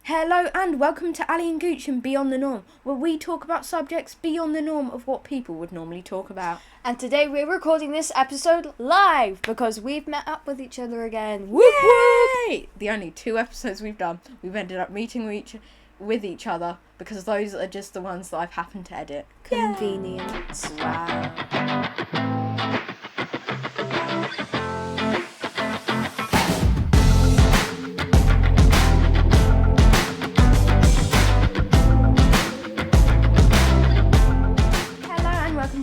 Hello and welcome to Ally and Goochem Beyond the Norm, where we talk about subjects beyond the norm of what people would normally talk about. And today we're recording this episode live because we've met up with each other again. Whoop whoop! The only 2 episodes we've done, we've ended up meeting with each other because those are just the ones that I've happened to edit. Convenience. Wow.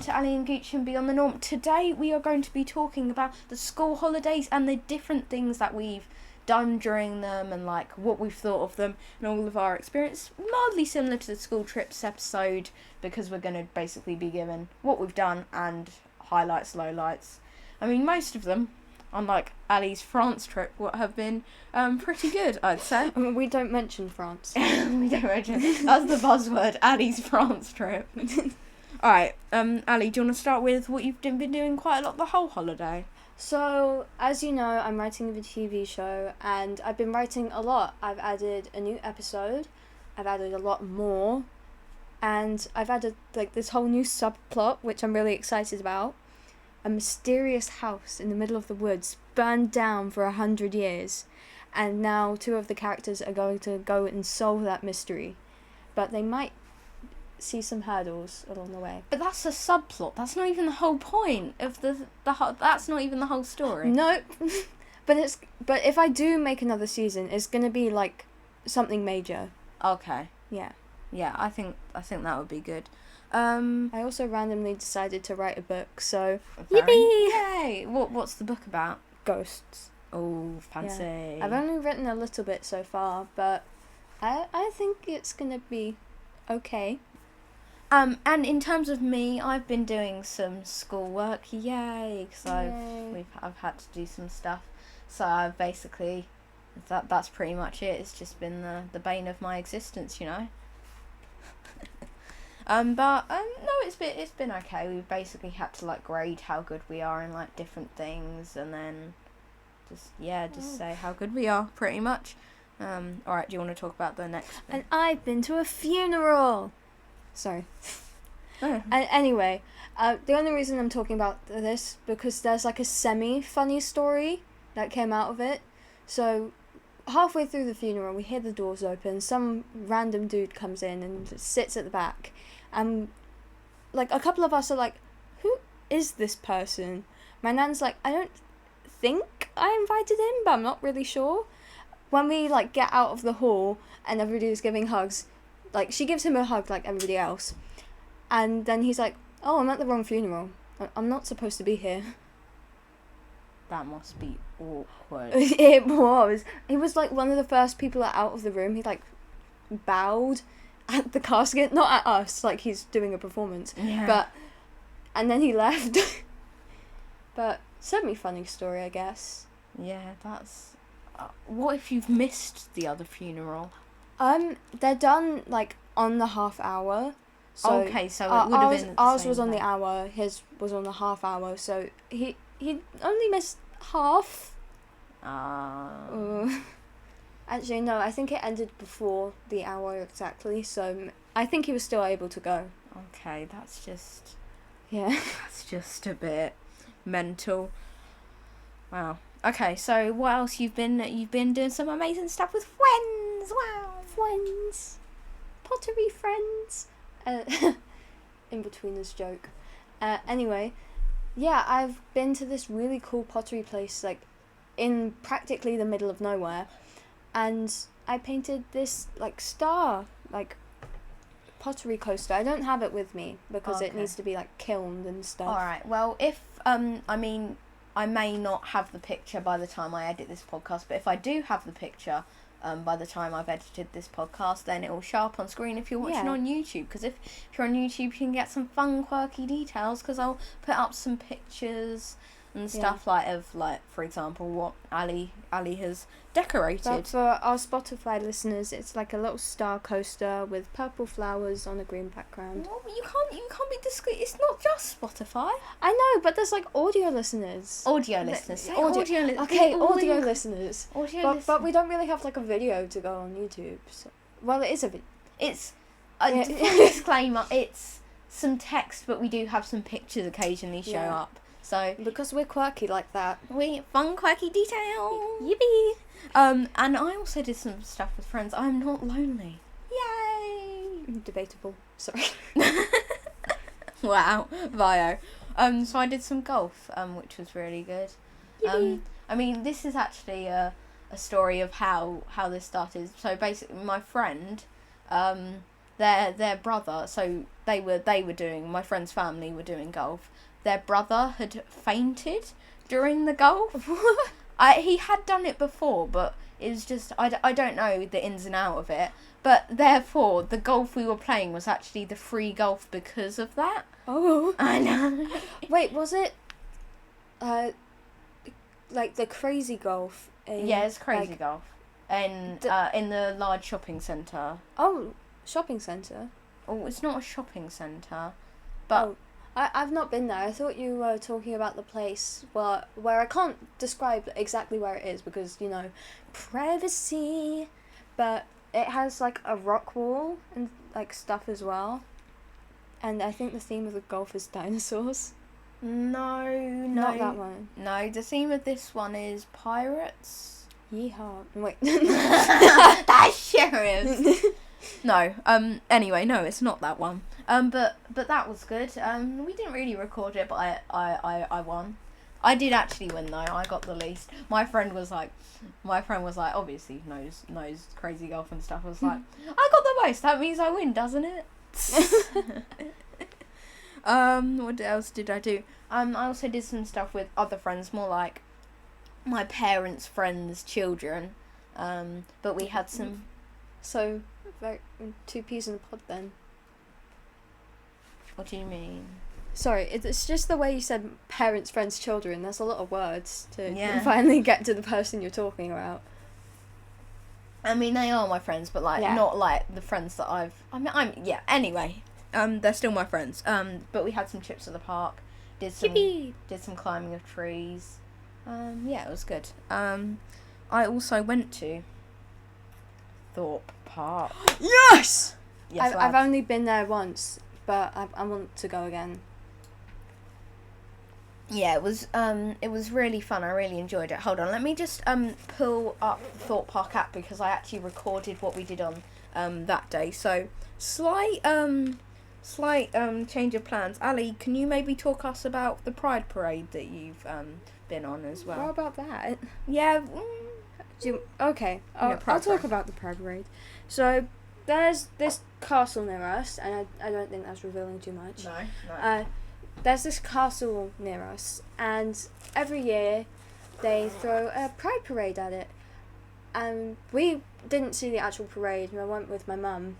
To Ally and Goochem Beyond the Norm. Today we are going to be talking about the school holidays and the different things that we've done during them and like what we've thought of them and all of our experience. Mildly similar to the school trips episode because we're going to basically be given what we've done and highlights, lowlights. I mean, most of them, unlike Ally's France trip, have been pretty good, I'd say. We don't mention France. We don't mention. That's the buzzword, Ally's France trip. Alright, Ally, do you want to start with what you've been doing quite a lot the whole holiday? So, as you know, I'm writing the TV show, and I've been writing a lot. I've added a new episode, I've added a lot more, and I've added like this whole new subplot, which I'm really excited about. A mysterious house in the middle of the woods burned down for 100 years, and now 2 of the characters are going to go and solve that mystery, but they might see some hurdles along the way. But that's a subplot. That's not even the whole point of that's not even the whole story. No, but if I do make another season, it's gonna be like something major. Okay. Yeah. Yeah, I think that would be good. I also randomly decided to write a book, so yippee! Yay! What's the book about? Ghosts. Oh, fancy. Yeah. I've only written a little bit so far, but I think it's gonna be okay. And in terms of me, I've been doing some schoolwork, yay, because I've had to do some stuff. So I've basically, that's pretty much it. It's just been the bane of my existence, you know. No, it's been okay. We've basically had to like grade how good we are in like different things, and then just say how good we are, pretty much. All right, do you want to talk about the next thing? And I've been to a funeral. Sorry. Oh. Anyway, the only reason I'm talking about this because there's like a semi-funny story that came out of it. So halfway through the funeral, we hear the doors open. Some random dude comes in and sits at the back, and like a couple of us are like, "Who is this person?" My nan's like, "I don't think I invited him, but I'm not really sure." When we like get out of the hall and everybody's giving hugs, like, she gives him a hug like everybody else. And then he's like, "Oh, I'm at the wrong funeral. I'm not supposed to be here." That must be awkward. It was. He was, like, one of the first people out of the room. He, like, bowed at the casket. Not at us, like, he's doing a performance. Yeah. And then he left. But, semi-funny story, I guess. Yeah, that's... what if you've missed the other funeral? They're done, like, on the half hour. So okay, so it would have been ours was on the hour, his was on the half hour, so he only missed half. Actually, no, I think it ended before the hour exactly, so I think he was still able to go. Okay, that's just... yeah. That's just a bit mental. Wow. Okay, so what else you've been doing some amazing stuff with friends. Wow. Friends. Pottery friends. In between this joke. Anyway, yeah, I've been to this really cool pottery place, like, in practically the middle of nowhere, and I painted this, like, star, like, pottery coaster. I don't have it with me, because it needs to be, like, kilned and stuff. Alright, well, if, I mean, I may not have the picture by the time I edit this podcast, but if I do have the picture... by the time I've edited this podcast, then it will show up on screen if you're watching on YouTube. Because if you're on YouTube, you can get some fun, quirky details. Because I'll put up some pictures and stuff like for example what Ali has decorated. But for our Spotify listeners, it's like a little star coaster with purple flowers on a green background. Well, you can't be discreet. It's not just Spotify. I know, but there's like audio listeners. Audio listeners. Okay, audio listeners. But we don't really have like a video to go on YouTube. So. Well, it is a video. It's a disclaimer. It's some text, but we do have some pictures occasionally show up. So because we're quirky like that, we fun quirky detail. Yippee! And I also did some stuff with friends. I'm not lonely. Yay! Debatable. Sorry. Wow, bio. So I did some golf, which was really good. I mean, this is actually a story of how this started. So basically, my friend, their brother. So they were doing. My friend's family were doing golf. Their brother had fainted during the golf. He had done it before, but it was just I don't know the ins and out of it. But therefore, the golf we were playing was actually the free golf because of that. Oh, I know. Wait, was it? Like the crazy golf. It's crazy golf, and in the large shopping centre. Oh, shopping centre. Oh, it's not a shopping centre, but. I've not been there. I thought you were talking about the place where I can't describe exactly where it is because, you know, privacy. But it has, like, a rock wall and, like, stuff as well. And I think the theme of the golf is dinosaurs. No. Not that one. No, the theme of this one is pirates. Yeehaw. Wait. That sure is. No. Anyway, no, it's not that one. But that was good. We didn't really record it, but I won. I did actually win though. I got the least. My friend was like, obviously knows crazy golf and stuff. I was like, I got the most. That means I win, doesn't it? What else did I do? I also did some stuff with other friends, more like my parents' friends' children. But we had some. So, like, two peas in a pod then. What do you mean? Sorry, it's just the way you said parents, friends, children. There's a lot of words to Yeah. finally get to the person you're talking about. I mean, they are my friends, but not like the friends that anyway, they're still my friends. But we had some trips to the park, did some climbing of trees. It was good. I also went to Thorpe Park. Yes! Yes, I've only been there once, but I want to go again. Yeah, it was really fun. I really enjoyed it. Hold on, let me just pull up the Thorpe Park app because I actually recorded what we did on that day. So slight change of plans. Ali, can you maybe talk us about the Pride Parade that you've been on as well? What about that? Yeah. Okay, I'll talk about the Pride Parade. So there's this castle near us, and I don't think that's revealing too much. No. There's this castle near us, and every year they throw a Pride Parade at it. And we didn't see the actual parade, and I went with my mum.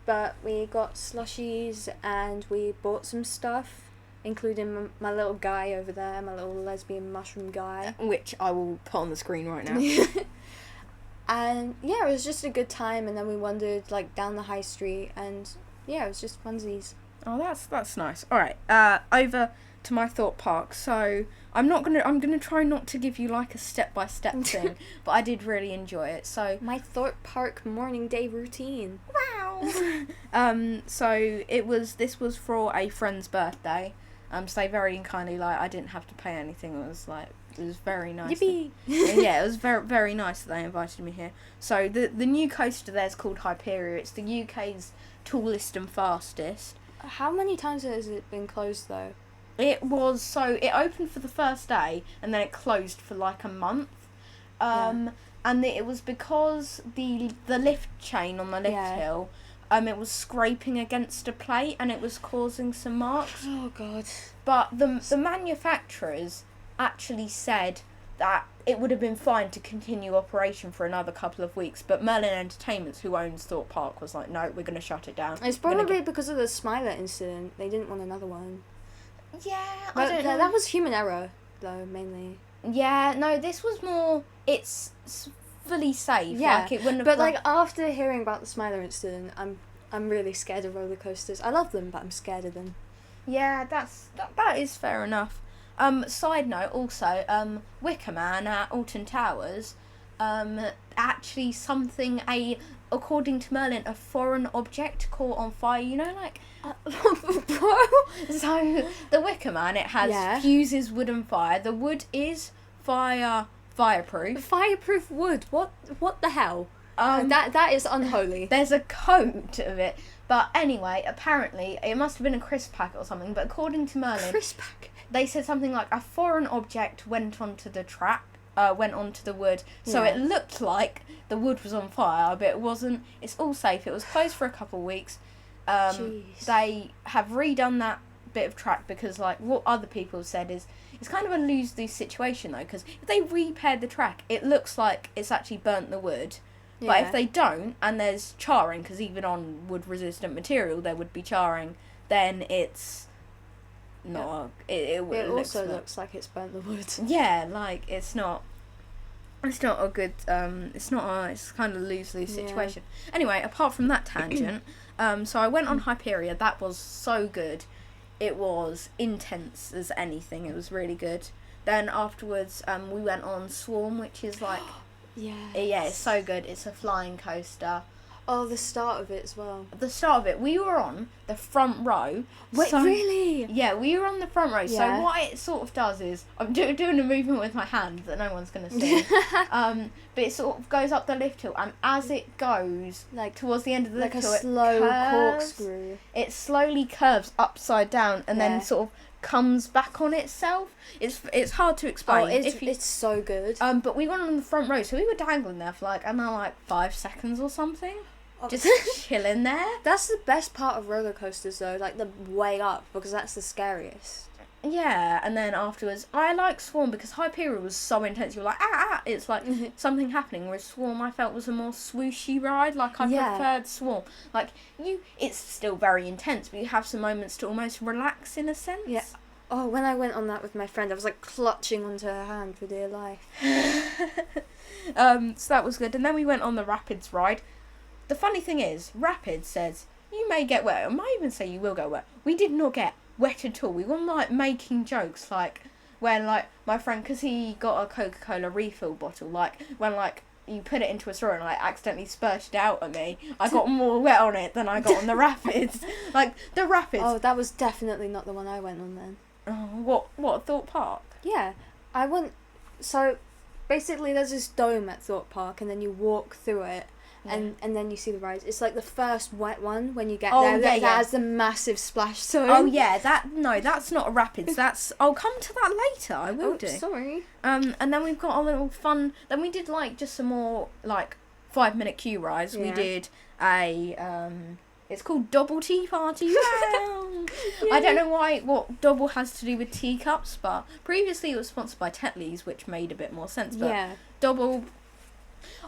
But we got slushies, and we bought some stuff, including my little guy over there, my little lesbian mushroom guy. Which I will put on the screen right now. And yeah, it was just a good time, and then we wandered like down the high street, and yeah, it was just funsies. Oh, that's nice. All right, over to my Thorpe Park. So I'm gonna try not to give you like a step-by-step thing, but I did really enjoy it. So my Thorpe Park morning day routine. Wow. So this was for a friend's birthday. So they very kindly, like, I didn't have to pay anything. It was very nice. Yippee! Yeah, it was very, very nice that they invited me here. So the new coaster there is called Hyperia. It's the UK's tallest and fastest. How many times has it been closed though? It opened for the first day and then it closed for like a month. And it was because the lift chain on the lift hill, it was scraping against a plate and it was causing some marks. Oh god. But the manufacturers actually said that it would have been fine to continue operation for another couple of weeks, but Merlin Entertainments, who owns Thorpe Park, was like, no, we're going to shut it down. It's probably because of the Smiler incident. They didn't want another one. Yeah, But that was human error. though, mainly. Yeah, no, this was more. It's fully safe. Yeah, like, it wouldn't have. But like after hearing about the Smiler incident, I'm really scared of roller coasters. I love them, but I'm scared of them. Yeah, that is fair enough. Side note, also, Wicker Man at Alton Towers, actually according to Merlin, a foreign object caught on fire. You know, like. So the Wicker Man, it has fuses wood and fire. The wood is fireproof. Fireproof wood. What the hell? That is unholy. There's a coat of it. But anyway, apparently it must have been a crisp packet or something. But according to Merlin, Crisp packet. They said something like a foreign object went onto the track. Went onto the wood. So it looked like the wood was on fire, but it wasn't. It's all safe. It was closed for a couple of weeks. They have redone that bit of track because, like, what other people have said is it's kind of a lose-lose situation though, because if they repaired the track, it looks like it's actually burnt the wood. Yeah. But if they don't, and there's charring, because even on wood-resistant material there would be charring, then it's not. It also looks like it's burnt the wood. Yeah, like it's not. It's not a good. It's kind of a lose-lose situation. Anyway, apart from that tangent. So I went on Hyperia. That was so good. It was intense as anything. It was really good. Then afterwards, we went on Swarm, which is like... Yeah, it's so good. It's a flying coaster. Oh, the start of it as well. The start of it, we were on the front row. Wait, really? Yeah, we were on the front row. Yeah. So what it sort of does is, I'm doing a movement with my hand that no one's going to see. But it sort of goes up the lift hill, and as it goes, like towards the end of the lift hill, like a slow corkscrew. It slowly curves upside down and then sort of comes back on itself. It's hard to explain. Oh, it's so good. But we went on the front row, so we were dangling there for like 5 seconds or something. Just chilling there. That's the best part of roller coasters though, like the way up, because that's the scariest. Yeah, and then afterwards, I like Swarm because Hyperia was so intense. You're like, it's like something happening. Whereas Swarm, I felt, was a more swooshy ride. Like, I preferred Swarm. Like, it's still very intense, but you have some moments to almost relax in a sense. Yeah. Oh, when I went on that with my friend, I was like clutching onto her hand for dear life. So that was good. And then we went on the Rapids ride. The funny thing is, Rapids says, you may get wet. I might even say you will get wet. We did not get wet at all. We were like making jokes, like when like my friend, because he got a Coca-Cola refill bottle, like when like you put it into a straw and like accidentally spurted out at me, I got more wet on it than I got on the Rapids. Like the Rapids. Oh, that was definitely not the one I went on then. Oh, what Thorpe Park? Yeah, I went. So basically, there's this dome at Thorpe Park, and then you walk through it. And then you see the rides. It's like the first wet one when you get there. That has the massive splash zone. Oh yeah, that's not a Rapids. I'll come to that later. I will do. Sorry. And then we've got a little fun. Then we did like just some more like 5-minute queue rides. We did a it's called Double Tea Party. I don't know what double has to do with teacups, but previously it was sponsored by Tetley's, which made a bit more sense. But double.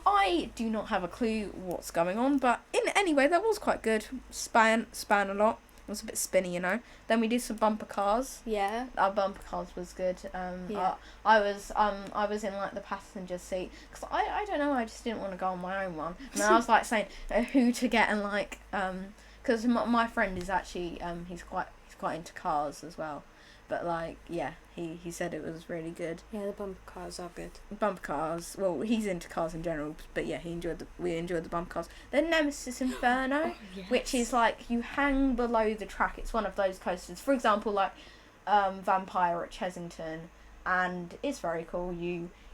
I do not have a clue what's going on, but anyway, that was quite good. Span a lot. It was a bit spinny, you know. Then we did some bumper cars. Yeah. Our bumper cars was good. I was in like the passenger seat because I don't know. I just didn't want to go on my own one, and I was like saying who to get and like because my friend is actually he's quite into cars as well. But like, yeah, he said it was really good. Yeah, the bumper cars are good. Bumper cars. Well, he's into cars in general, but yeah, we enjoyed the bumper cars. Then Nemesis Inferno, which is like you hang below the track. It's one of those coasters. For example, like Vampire at Chesington, and it's very cool.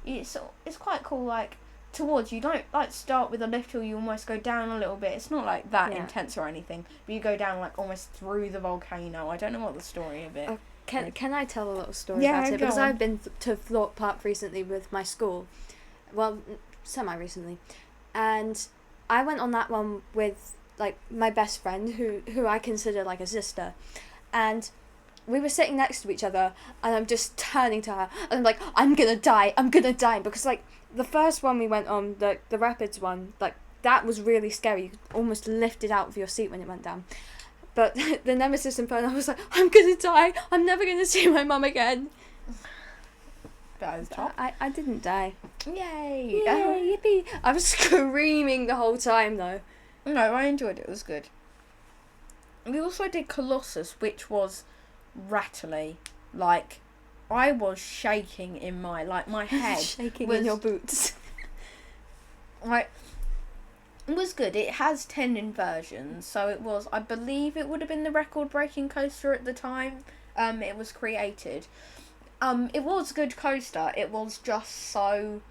It's quite cool. Like towards you don't like start with a lift hill. You almost go down a little bit. It's not like that intense or anything, but you go down like almost through the volcano. I don't know what the story of it. Can I tell a little story about it? Because I've been to Thorpe Park recently with my school. Well, semi-recently. And I went on that one with, like, my best friend, who I consider, like, a sister. And we were sitting next to each other, and I'm just turning to her, and I'm like, I'm gonna die. Because, like, the first one we went on, the Rapids one, like, that was really scary. You could almost lift it out of your seat when it went down. But the Nemesis Inferno, I was like, I'm gonna die. I'm never gonna see my mum again. but I was top. I didn't die. Yay! Yay, yippee! I was screaming the whole time though. No, I enjoyed it. It was good. We also did Colossus, which was rattly. Like, I was shaking in my head. Shaking was, in your boots. Like, it was good. It has 10 inversions, so it was, I believe it would have been the record-breaking coaster at the time it was created. It was a good coaster. It was just so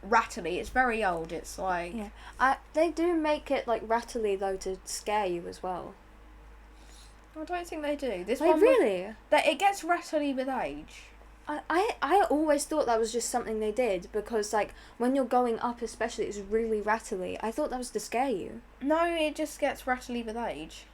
rattly. It's very old. It's like... Yeah. They do make it, like, rattly, though, to scare you as well. I don't think they do. This Wait, one really? That it gets rattly with age. I always thought that was just something they did because, like, when you're going up especially, it's really rattly. I thought that was to scare you. No, it just gets rattly with age.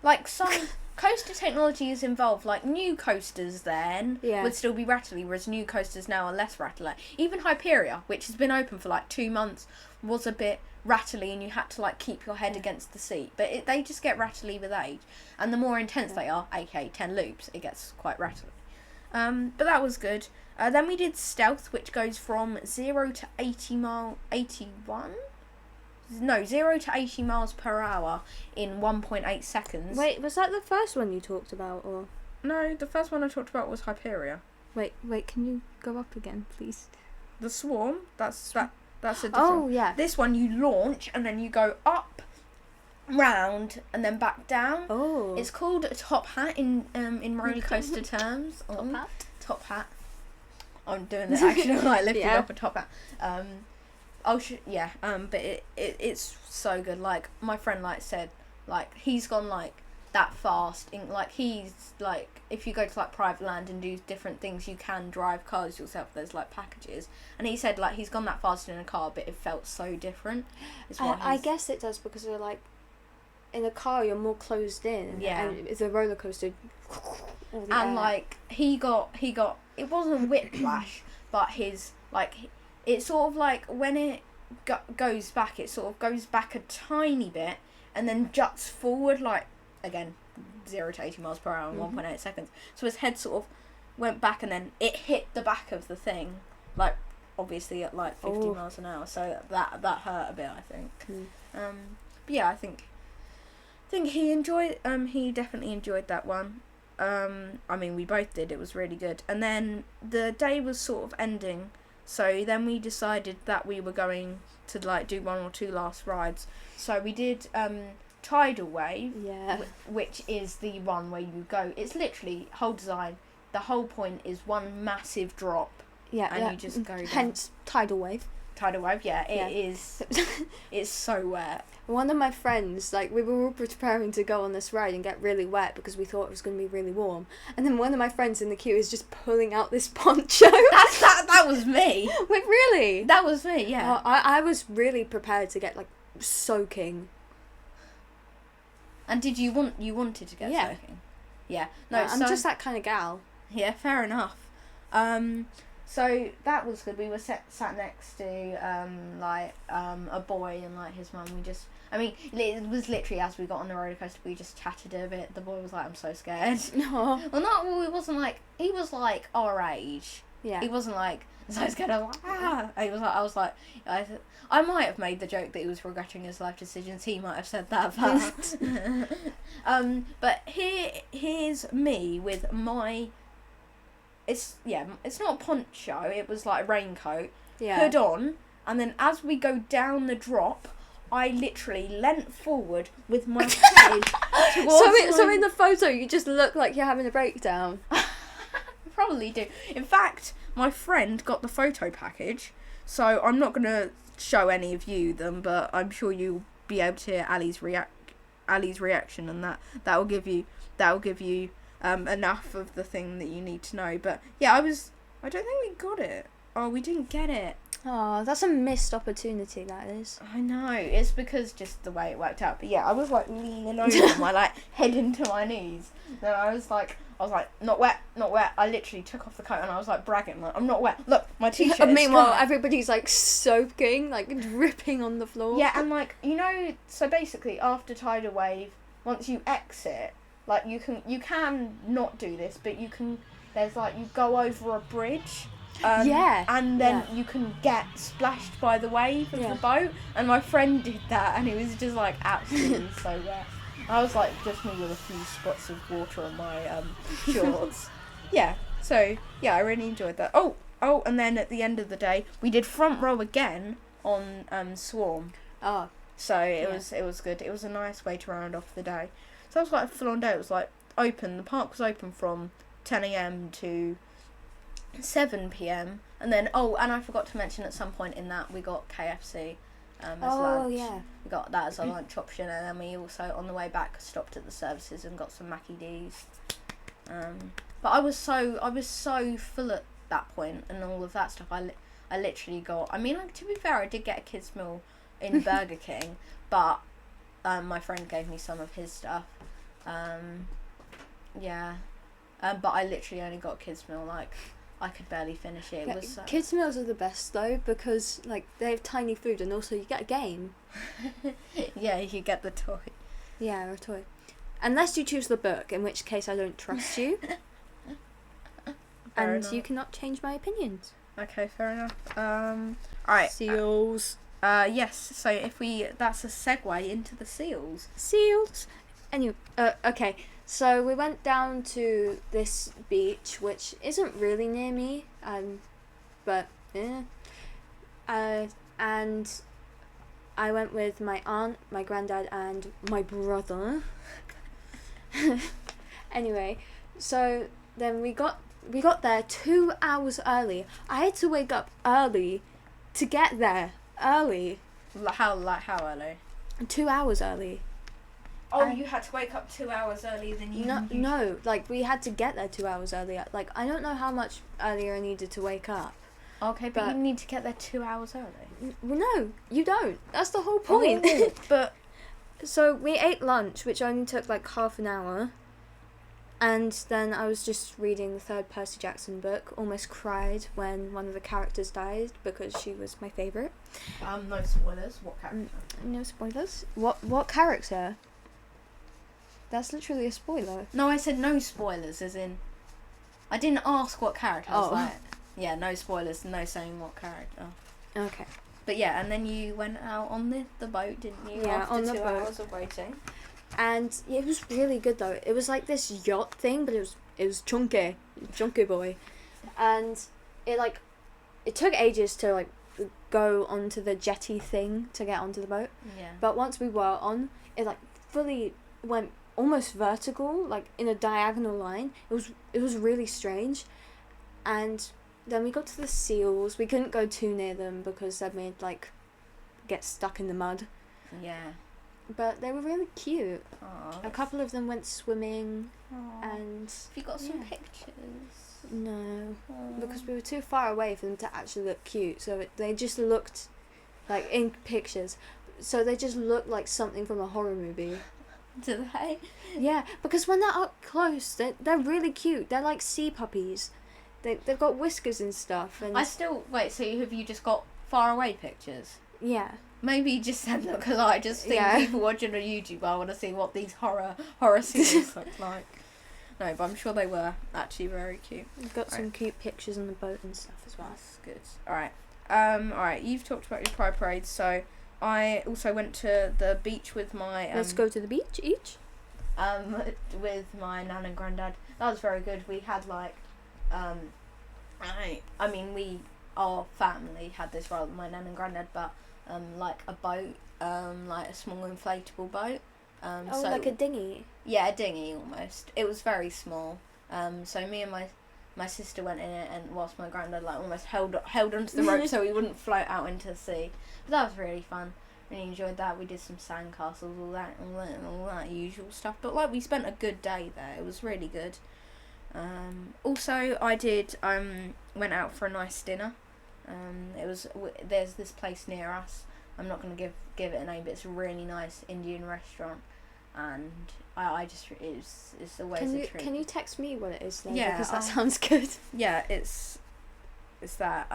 Like, some coaster technology is involved. Like, new coasters then would still be rattly, whereas new coasters now are less rattly. Even Hyperia, which has been open for, like, 2 months, was a bit rattly and you had to, like, keep your head against the seat. But they just get rattly with age. And the more intense they are, aka 10 loops, it gets quite rattly. But that was good. Then we did Stealth, which goes from 0 to 81? No, 0 to 80 miles per hour in 1.8 seconds. Wait, was that the first one you talked about, or...? No, the first one I talked about was Hyperia. Wait, can you go up again, please? The Swarm, that's a different... Oh, yeah. This one you launch and then you go up, round, and then back down. Oh. It's called a top hat in roller coaster terms. Top hat? Top hat. I'm doing the action of like lifting Yeah. up a top hat. But it's so good. Like, my friend said, like, he's gone like that fast in, like, he's like, if you go to like private land and do different things, you can drive cars yourself. There's like packages, and he said like he's gone that fast in a car, but it felt so different. I guess it does because they're like, in a car you're more closed in. Yeah. And it's a roller coaster. And like he got it wasn't whiplash, but his like it sort of like when it goes back, it sort of goes back a tiny bit and then juts forward, like, again, 0 to 80 miles per hour in 1.8 seconds. So his head sort of went back and then it hit the back of the thing, like, obviously at like 50 miles an hour. So that hurt a bit, I think. But yeah, I think he enjoyed. He definitely enjoyed that one. I mean, we both did. It was really good. And then the day was sort of ending, so then we decided that we were going to like do 1 or 2 last rides. So we did Tidal Wave, which is the one where you go. It's literally whole design. The whole point is one massive drop. You just go down. Hence Tidal Wave. Tidal Wave, it is. It's so wet. One of my friends, like, we were all preparing to go on this ride and get really wet because we thought it was going to be really warm. And then one of my friends in the queue is just pulling out this poncho. That was me. Wait, really? That was me, yeah. I was really prepared to get, like, soaking. And did you wanted to get soaking? Yeah. No, I'm just that kind of gal. Yeah, fair enough. So that was good. We were sat next to a boy and like his mum. It was literally as we got on the roller coaster, we just chatted a bit. The boy was like, "I'm so scared." No. Well, it wasn't like, he was like our age. Yeah. He wasn't like so scared. I was like, ah. I was like, I might have made the joke that he was regretting his life decisions. He might have said that, but here's me with my. It's not a poncho, it was like a raincoat, hood on, and then as we go down the drop, I literally leant forward with my head towards So in the photo you just look like you're having a breakdown. Probably do. In fact, my friend got the photo package, so I'm not going to show any of you them, but I'm sure you'll be able to hear Ally's reaction, and that'll give you enough of the thing that you need to know. But yeah, I don't think we got it. Oh, we didn't get it. Oh, that's a missed opportunity, that is. I know, it's because just the way it worked out. But yeah, I was like leaning over my like head into my knees. Then I was like, not wet. I literally took off the coat and I was like bragging, like, I'm not wet. Look, my t-shirt is meanwhile, dry. everybody's like soaking, like dripping on the floor. Yeah, and like, so basically after Tidal Wave, once you exit, like you can not do this, but you can, there's like, you go over a bridge And then you can get splashed by the wave of the boat. And my friend did that, and it was just like absolutely so wet. I was like just me with a few spots of water on my shorts. So I really enjoyed that. Oh, and then at the end of the day, we did front row again on Swarm. Oh. So it was good. It was a nice way to round off the day. So it was like a full on day. It was like open. The park was open from 10 a.m. to 7 p.m. and then and I forgot to mention at some point in that we got KFC as lunch. We got that as a lunch option, and then we also on the way back stopped at the services and got some Mackie D's. But I was so full at that point and all of that stuff. I literally got. I mean, like, to be fair, I did get a kids meal in Burger King, but my friend gave me some of his stuff. But I literally only got kids meal. Like, I could barely finish it. It was kids meals are the best though, because like they have tiny food and also you get a game. You get the toy. Yeah, a toy. Unless you choose the book, in which case I don't trust you. And you cannot change my opinions. Okay, fair enough. Alright. Seals. Yes, so that's a segue into the seals. Seals. Anyway, okay. So we went down to this beach, which isn't really near me, but and I went with my aunt, my granddad, and my brother. Anyway, so then we got there 2 hours early. I had to wake up early to get there early. How early? 2 hours early. Oh, you had to wake up 2 hours earlier than you. No, like we had to get there 2 hours earlier. Like I don't know how much earlier I needed to wake up. Okay, but you need to get there 2 hours early. Well, no, you don't. That's the whole point. Oh, but so we ate lunch, which only took like half an hour, and then I was just reading the third Percy Jackson book. Almost cried when one of the characters died because she was my favourite. No spoilers. What character? No spoilers. What character? That's literally a spoiler. No, I said no spoilers, as in... I didn't ask what character. I was like... no spoilers, no saying what character. Okay. But and then you went out on the boat, didn't you? Yeah, after on the 2 boat. hours of waiting. And it was really good, though. It was like this yacht thing, but it was chunky boy. And it took ages to, like, go onto the jetty thing to get onto the boat. Yeah. But once we were on, it, like, fully went almost vertical, like in a diagonal line. It was really strange. And then we got to the seals. We couldn't go too near them because they made like get stuck in the mud. Yeah. But they were really cute. Aww, a couple of them went swimming. Aww. And have you got some pictures? No, because we were too far away for them to actually look cute. So they just looked like in pictures. So they just looked like something from a horror movie. Do they? Yeah, because when they're up close, they're really cute. They're like sea puppies. They've got whiskers and stuff. And So have you just got far away pictures? Yeah. Maybe you just send them, because I just think people watching on YouTube, I want to see what these horror seals look like. No, but I'm sure they were actually very cute. We've got some cute pictures on the boat and stuff as well. That's good. Alright, you've talked about your pride parades, so I also went to the beach with my... Let's go to the beach each? With my nan and granddad. That was very good. We had like... our family had this rather than my nan and granddad, but like a boat, like a small inflatable boat. So, like a dinghy? Yeah, a dinghy almost. It was very small. So me and my sister went in it, and whilst my granddad like almost held onto the rope so he wouldn't float out into the sea. But that was really fun. Really enjoyed that. We did some sandcastles, all that usual stuff. But like we spent a good day there. It was really good. Also I did went out for a nice dinner. There's this place near us. I'm not going to give it a name, but it's a really nice Indian restaurant, and it's always a treat. Can you text me what it is then? Yeah, because that sounds good. Yeah, it's that.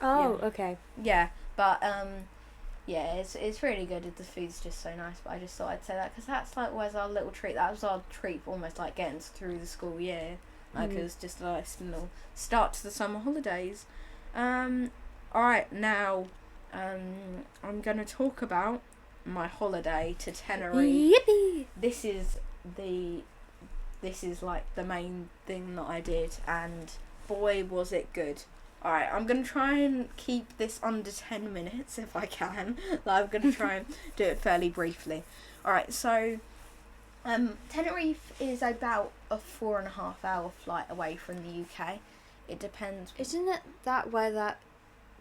Okay. Yeah, but it's really good. The food's just so nice. But I just thought I'd say that because that's like always our little treat. That was our treat for almost like getting through the school year. Like it was just a nice little start to the summer holidays. Alright, now I'm going to talk about my holiday to Tenerife. Yippee! This is like the main thing that I did, and boy was it good. Alright, I'm going to try and keep this under 10 minutes if I can. Like, I'm going to try and do it fairly briefly. Alright, so Tenerife is about a 4.5 hour flight away from the UK. It depends. Isn't it that where that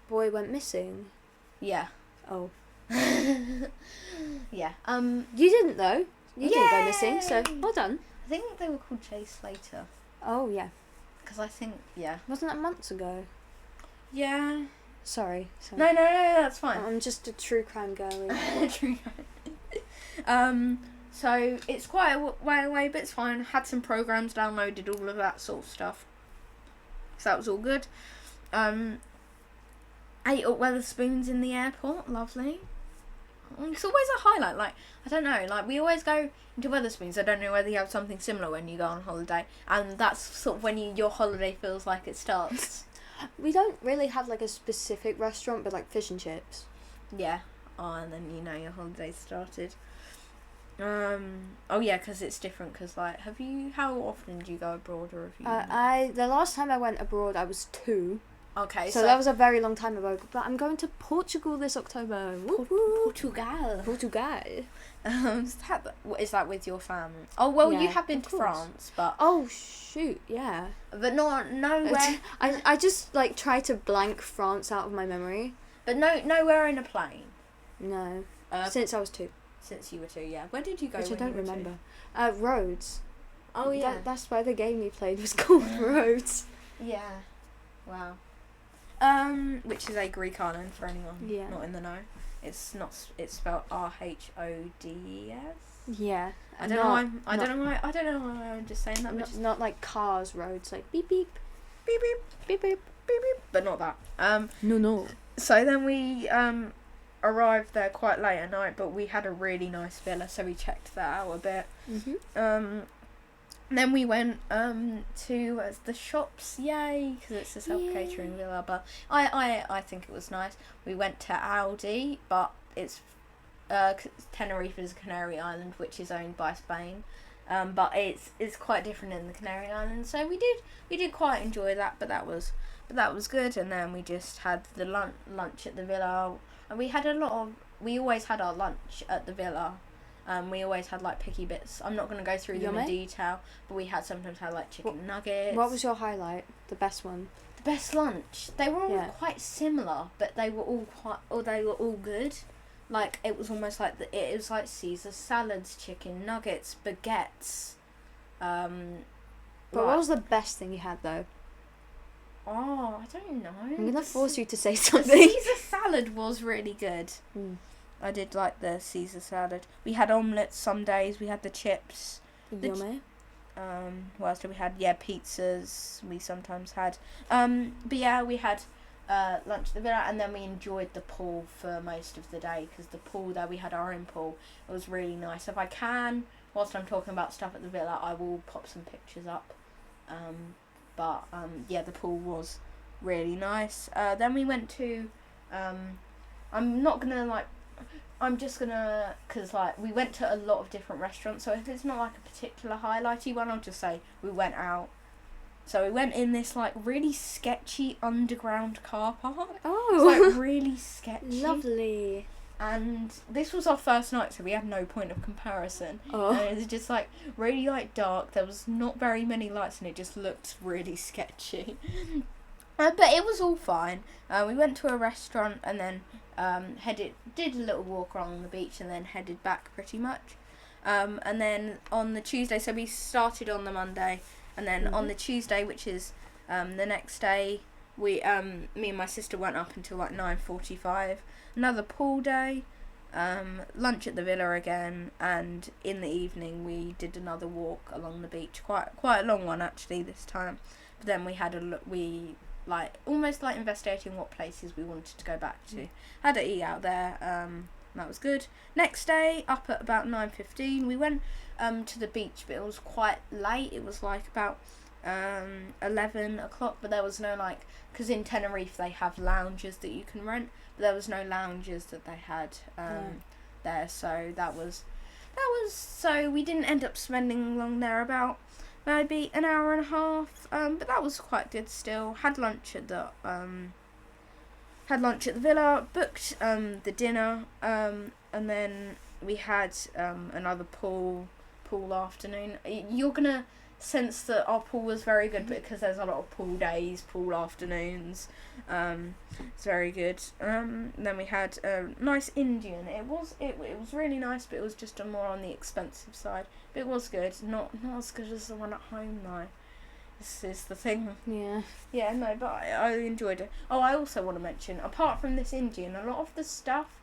boy went missing? Yeah. Oh. Yeah. You didn't though. You didn't go missing, so Yay! well done. I think they were called Chase Slater. Oh yeah. Because I think, yeah. Wasn't that months ago? Yeah. Sorry. No, that's fine. I'm just a true crime girly. True. So it's quite a way away, but it's fine. Had some programs downloaded, all of that sort of stuff. So that was all good. Ate at Wetherspoons in the airport, lovely. It's always a highlight. Like, I don't know, like we always go into Wetherspoons. I don't know whether you have something similar when you go on holiday, and that's sort of when your holiday feels like it starts. We don't really have like a specific restaurant, but like fish and chips. Yeah. Oh, and then you know your holiday started. Oh yeah, because it's different. Because like, how often do you go abroad, or have you? The last time I went abroad, I was 2. Okay, so that was a very long time ago. But I'm going to Portugal this October. Portugal. Is that with your family? Oh well, Yeah, you have been of to course. France, but Oh shoot, yeah. but nowhere. I just like try to blank France out of my memory. But nowhere in a plane. No, Since since I was 2, you were 2, yeah. Where did you go? which I when don't you were 2? remember. Rhodes. Oh yeah. That's why the game we played was called Rhodes. Yeah. Wow. Which is a Greek island for anyone not in the know. It's not. It's spelled RHODES. Yeah. I don't know why I'm just saying that. Not like cars, roads, like beep beep, Beep beep beep beep. beep beep. But not that. No. So then we arrived there quite late at night, but we had a really nice villa, so we checked that out a bit. Mhm. Then we went to the shops, yay, because it's a self-catering villa. But I think it was nice. We went to Aldi, but it's Tenerife is a Canary Island, which is owned by Spain. But it's quite different in the Canary Islands, so we did quite enjoy that. But that was good. And then we just had the lunch at the villa, and we always had our lunch at the villa. We always had like picky bits. I'm not going to go through them in detail, but we sometimes had like chicken nuggets. What was your highlight? The best one? The best lunch? They were all quite similar, but they were all good. Like it was almost like it was like Caesar salads, chicken nuggets, baguettes. But what was the best thing you had though? Oh, I don't know. I'm gonna force you to say The something. Caesar salad was really good. I did like the Caesar salad. We had omelettes some days. We had the chips. Yummy. What else did we had? Yeah, pizzas. We sometimes had. But yeah, we had lunch at the villa, and then we enjoyed the pool for most of the day, because the pool there, we had our own pool. It was really nice. If I can, whilst I'm talking about stuff at the villa, I will pop some pictures up. But yeah, the pool was really nice. Then we went to. I'm just gonna, because like we went to a lot of different restaurants, so if it's not like a particular highlighty one, I'll just say we went out. So we went in this like really sketchy underground car park. Oh, It's like really sketchy. lovely. And this was our first night, so we had no point of comparison. Oh. And it was just like really like dark. There was not very many lights, and it just looked really sketchy. But it was all fine. We went to a restaurant, and then did a little walk along the beach, and then headed back pretty much. And then on the Tuesday, so we started on the Monday, and then on the Tuesday, which is the next day, me and my sister went up until like 9:45. Another pool day, lunch at the villa again, and in the evening we did another walk along the beach. Quite a long one actually this time. But then we had a look. We almost like investigating what places we wanted to go back to. Had to eat out there. That was good. Next day, up at about 9:15, we went to the beach, but it was quite late. It was like about 11 o'clock, but there was no like, because in Tenerife they have lounges that you can rent, but there was no lounges that they had there, so that was so we didn't end up spending long there, about maybe an hour and a half, but that was quite good still. Had lunch at the villa, booked the dinner, and then we had another pool afternoon. You're gonna sense that our pool was very good because there's a lot of pool days, pool afternoons. It's very good. Then we had a nice Indian. It was really nice, but it was just more on the expensive side. But it was good. Not as good as the one at home though. This is the thing. Yeah. Yeah, no, but I enjoyed it. Oh, I also want to mention, apart from this Indian, a lot of the stuff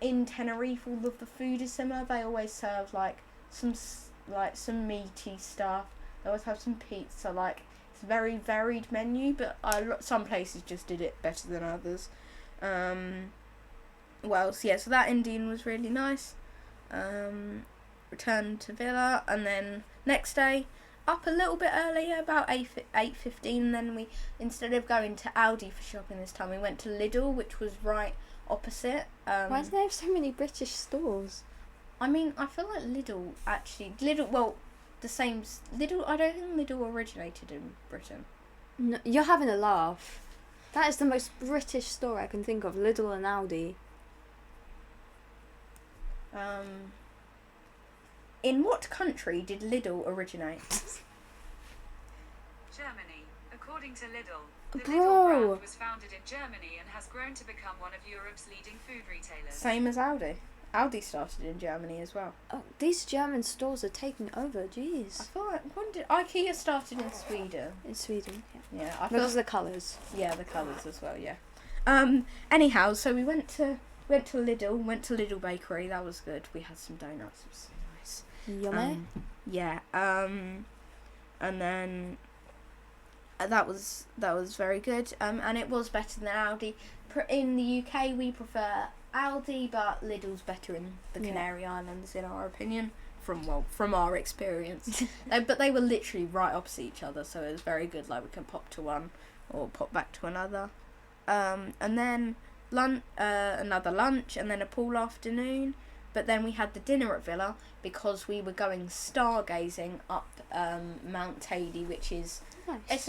in Tenerife, all of the food is similar. They always serve some meaty stuff. They always have some pizza. Like, it's a very varied menu, but some places just did it better than others. Well, so yeah, so that Indian was really nice. Returned to villa, and then next day, up a little bit earlier, about 8:15, and then we, instead of going to Aldi for shopping this time, we went to Lidl, which was right opposite. Why do they have so many British stores? I mean, I feel like Lidl, the same. Lidl, I don't think Lidl originated in Britain. No, you're having a laugh. That is the most British store I can think of, Lidl and Aldi. In what country did Lidl originate? Germany. According to Lidl, the Bro. Lidl brand was founded in Germany and has grown to become one of Europe's leading food retailers. Same as Aldi. Aldi started in Germany as well. Oh, these German stores are taking over, I jeez. feel like, when did IKEA started in Sweden? In Sweden, yeah. Yeah, I feel Because of the colours. yeah, the colours as well. Yeah. Anyhow, so we went to Lidl. Went to Lidl Bakery. That was good. We had some donuts. It was so nice. Yummy. Yeah. And then that was very good. And it was better than Aldi. In the UK, we prefer Aldi, but Lidl's better in the Canary Islands, in our opinion, from our experience. But they were literally right opposite each other, so it was very good. Like, we can pop to one or pop back to another. And then another lunch, and then a pool afternoon. But then we had the dinner at Villa because we were going stargazing up Mount Tady, which is Nice. it's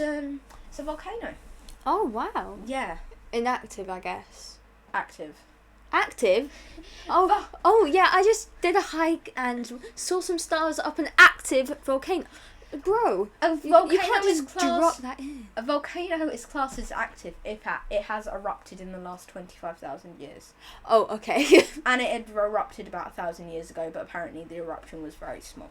a volcano. Oh, wow. Yeah, Inactive, I guess. active. Active? Oh yeah, I just did a hike and saw some stars up an active volcano. Bro, A you volcano can't is just drop classed. that in. A volcano is classed as active if it has erupted in the last 25,000 years, Oh, okay. and it had erupted about 1,000 years ago. But apparently the eruption was very small.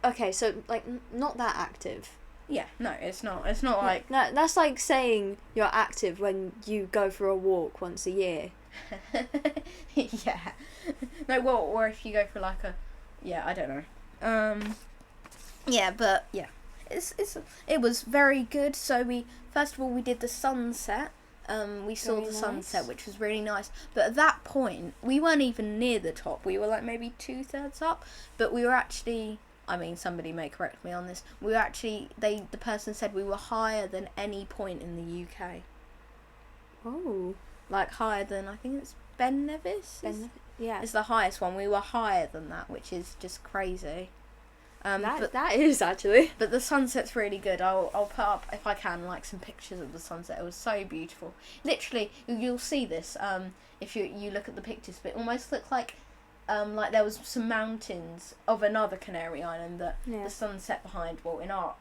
Okay, so, like, not that active. Yeah, no, it's not. It's not like No, that's like saying you're active when you go for a walk once a year. yeah. No, well, or if you go for like I don't know. Yeah, but yeah, it was very good. So we first of all we did the sunset. We saw Very the nice. sunset, which was really nice. But at that point, we weren't even near the top. We were like maybe 2/3 up. But we were actually. I mean, somebody may correct me on this. We were actually. The person said we were higher than any point in the UK. Oh. Like higher than, I think it's Ben Nevis. Yeah. It's the highest one. We were higher than that, which is just crazy. That is actually. But the sunset's really good. I'll put up, if I can, like some pictures of the sunset. It was so beautiful. Literally, you'll see this if you look at the pictures. But it almost looked like there was some mountains of another Canary Island that the sun set behind. Well, in our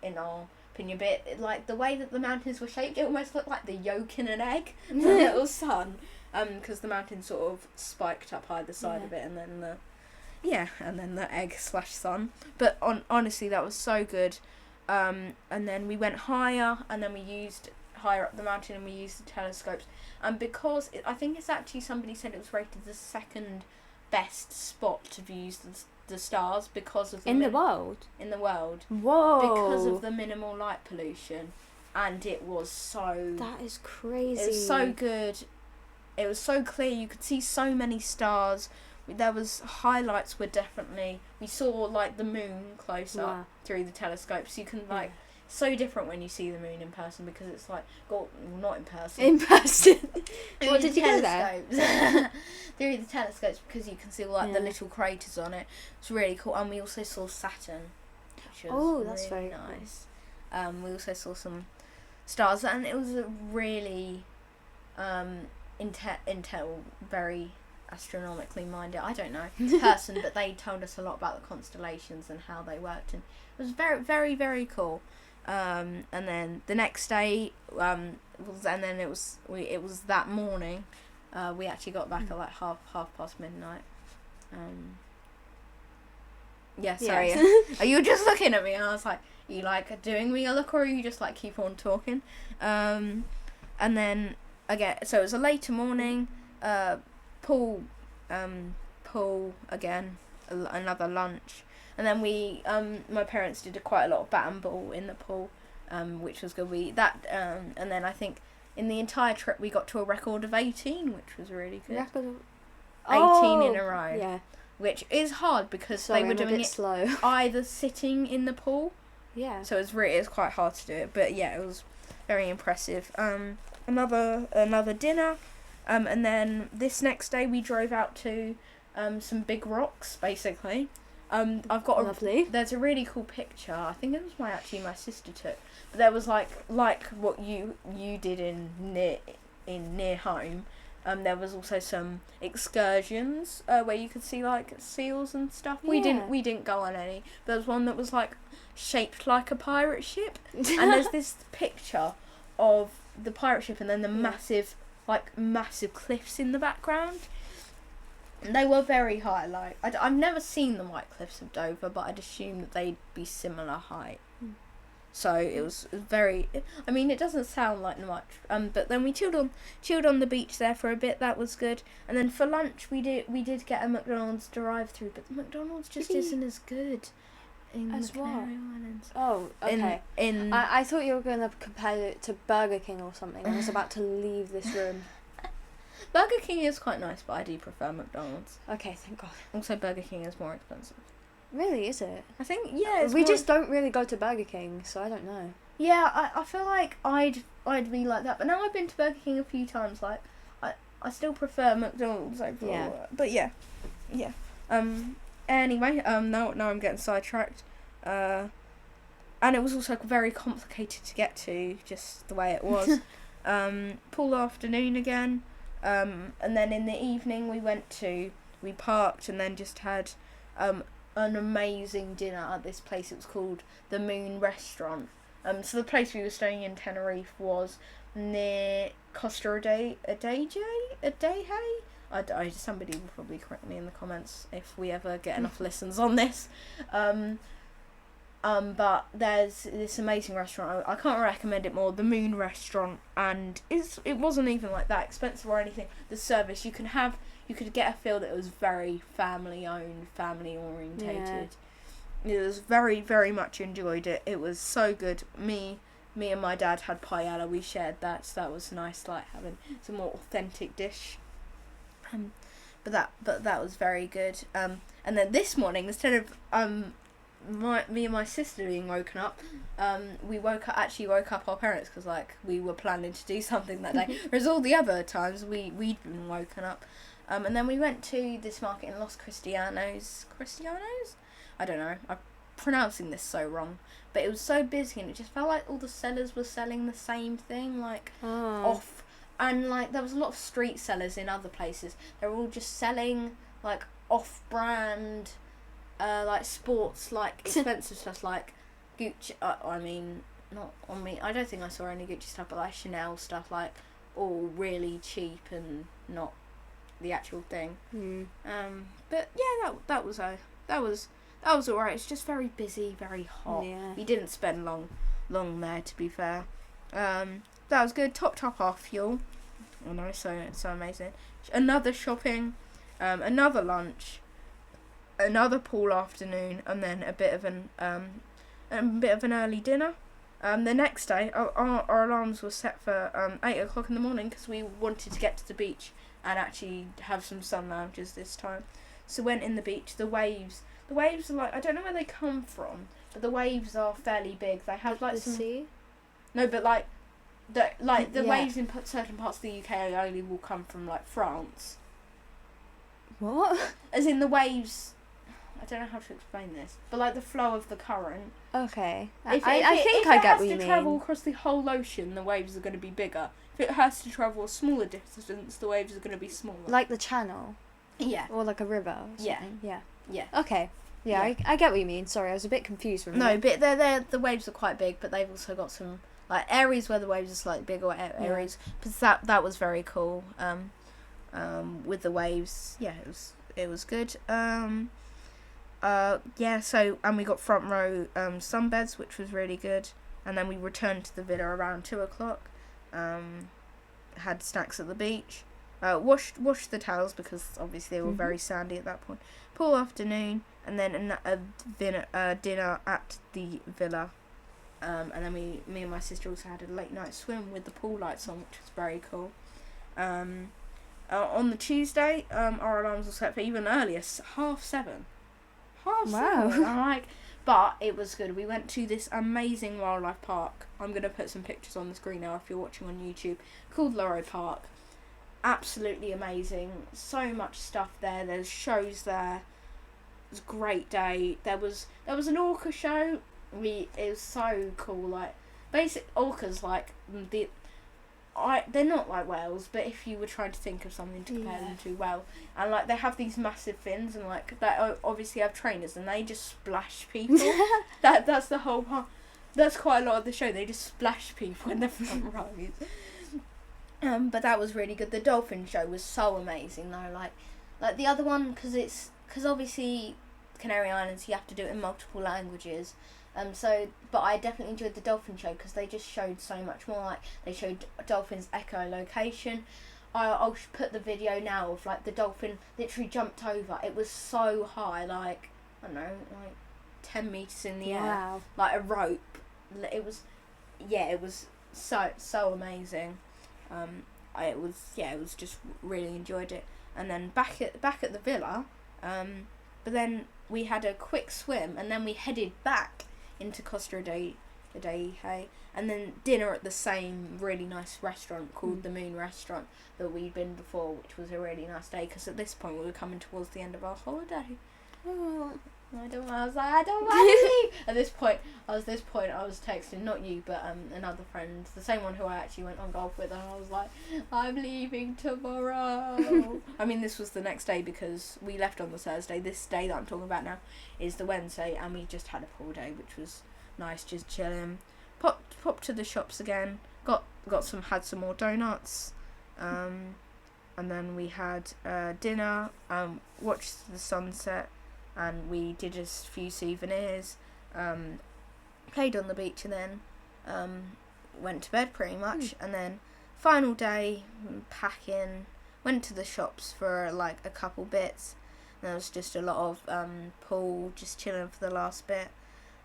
opinion, but like the way that the mountains were shaped, it almost looked like the yolk in an egg, the little sun, because the mountain sort of spiked up either side of it, and then the egg/sun. But honestly, that was so good. And then we went higher, and then we used higher up the mountain, and we used the telescopes. And because I think it's actually, somebody said it was rated the second best spot to view the stars because of In the world? in the world, Whoa. because of the minimal light pollution. And it was so That is crazy. it was so good. It was so clear. You could see so many stars. there was highlights were definitely, we saw like the moon close up Wow. through the telescope, so you can like, so different when you see the moon in person, because it's like, not in person. In person. Through What the did you go there? telescopes. Through the telescopes, because you can see like the Yeah. little craters on it. It's really cool. And we also saw Saturn, which was Oh, that's really very cool. nice. We also saw some stars, and it was a really intel very astronomically minded, I don't know, person, but they told us a lot about the constellations and how they worked, and it was very, very, very cool. And then the next day, it was that morning. We actually got back at like half past midnight. Yeah, sorry. Yeah. Are you just looking at me? And I was like, are you like doing me a look, or are you just like keep on talking? And then again, so it was a later morning. Pool again, another lunch, and then we my parents did quite a lot of bat and ball in the pool, which was good. And then I think in the entire trip we got to a record of 18, which was really good. 18 in a row. Yeah. Which is hard because Sorry, they were I'm a doing bit it slow. either sitting in the pool, Yeah. so it's quite hard to do it. But yeah, it was very impressive. Another dinner, and then this next day we drove out to some big rocks, basically. I've got Lovely. there's a really cool picture. I think it was my sister took. But there was like what you did in near home. There was also some excursions where you could see like seals and stuff. We Yeah. didn't go on any. There was one that was like shaped like a pirate ship, and there's this picture of the pirate ship, and then the massive cliffs in the background. And they were very high. Like I've never seen the White Cliffs of Dover, but I'd assume that they'd be similar height. So it was very. I mean, it doesn't sound like much. But then we chilled on the beach there for a bit. That was good. And then for lunch we did get a McDonald's drive-through, but the McDonald's just isn't as good in As the what? Canary Islands. Oh, okay. I thought you were going to compare it to Burger King or something. I was about to leave this room. Burger King is quite nice, but I do prefer McDonald's. Okay, thank God. Also, Burger King is more expensive. Really, is it? I think it's we more just don't really go to Burger King, so I don't know. Yeah, I feel like I'd be like that, but now I've been to Burger King a few times. Like, I still prefer McDonald's overall. Yeah. But yeah. Anyway, now I'm getting sidetracked. And it was also very complicated to get to, just the way it was. Pool afternoon again. And then in the evening we parked and then just had an amazing dinner at this place. It was called the Moon Restaurant. So the place we were staying in Tenerife was near Costa Adeje. Somebody will probably correct me in the comments if we ever get enough listens on this. But there's this amazing restaurant. I can't recommend it more. The Moon Restaurant, and it wasn't even like that expensive or anything. The service you could get a feel that it was very family owned, family orientated. It was very, very much enjoyed it. It was so good. Me and my dad had paella. We shared that, so that was nice. Like having some more authentic dish. But that was very good. And then this morning, instead of me and my sister being woken up, we woke up our parents, because like we were planning to do something that day. Whereas all the other times we'd been woken up. And then we went to this market in Los Cristianos. I don't know. I'm pronouncing this so wrong, but it was so busy and it just felt like all the sellers were selling the same thing, like off. And like there was a lot of street sellers in other places. They were all just selling like off-brand, like sports, like expensive stuff, like Gucci. I don't think I saw any Gucci stuff, but like Chanel stuff, like all really cheap and not the actual thing. But yeah, that was alright. It's just very busy, very hot. Yeah. We didn't spend long there, to be fair. That was good. Top off, y'all. Oh no, so amazing. Another shopping, another lunch, another pool afternoon, and then a bit of an early dinner. The next day, our alarms were set for 8 o'clock in the morning because we wanted to get to the beach and actually have some sun lounges this time. So went in the beach. The waves are like, I don't know where they come from, but the waves are fairly big. They have like the some sea. no, but like the Yeah. waves in certain parts of the UK only will come from like France. What? As in the waves. I don't know how to explain this, but like the flow of the current. Okay. If I think it I get has what you to mean. travel across the whole ocean, the waves are going to be bigger. If it has to travel a smaller distance, the waves are going to be smaller. Like the channel. Yeah. Or like a river or Yeah. something. Yeah. Yeah. Okay. Yeah, Yeah. I get what you mean. Sorry, I was a bit confused from No, but the waves are quite big, but they've also got some like areas where the waves are slightly bigger areas. But that was very cool. With the waves, yeah, it was good. Yeah. So and we got front row sunbeds, which was really good. And then we returned to the villa around 2:00. Had snacks at the beach. Washed the towels because obviously they were very sandy at that point. Pool afternoon, and then a dinner at the villa. And then me and my sister also had a late night swim with the pool lights on, which was very cool. On the Tuesday, our alarms were set for even earlier, 7:30. Wow. I'm like, but it was good. We went to this amazing wildlife park. I'm gonna put some pictures on the screen now if you're watching on YouTube. Called Thorpe Park. Absolutely amazing. So much stuff there. There's shows there. It was a great day. There was an orca show. It was so cool. Like basic orcas, like they're not like whales, but if you were trying to think of something to compare them to, well, and like they have these massive fins, and like they obviously have trainers, and they just splash people. That's the whole part. That's quite a lot of the show. They just splash people in the front rows. But that was really good. The dolphin show was so amazing though. Like the other one, because obviously Canary Islands, you have to do it in multiple languages. But I definitely enjoyed the dolphin show because they just showed so much more. Like they showed dolphins' echolocation. I'll put the video now of like the dolphin literally jumped over. It was so high, like I don't know, like 10 meters in the air, like a rope. It was so amazing. It was just really enjoyed it. And then back at the villa, but then we had a quick swim, and then we headed back into Costa Day, and then dinner at the same really nice restaurant called the Moon Restaurant that we'd been before, which was a really nice day because at this point we were coming towards the end of our holiday. Oh, I don't want to leave. At this point I was texting, not you, but another friend, the same one who I actually went on golf with, and I was like, I'm leaving tomorrow. I mean, this was the next day because we left on the Thursday. This day that I'm talking about now is the Wednesday, and we just had a pool day, which was nice, just chilling. Popped to the shops again. Had some more donuts. And then we had dinner. Watched the sunset. And we did a few souvenirs, played on the beach, and then went to bed pretty much. And then final day, packing, went to the shops for like a couple bits. And there was just a lot of pool, just chilling for the last bit.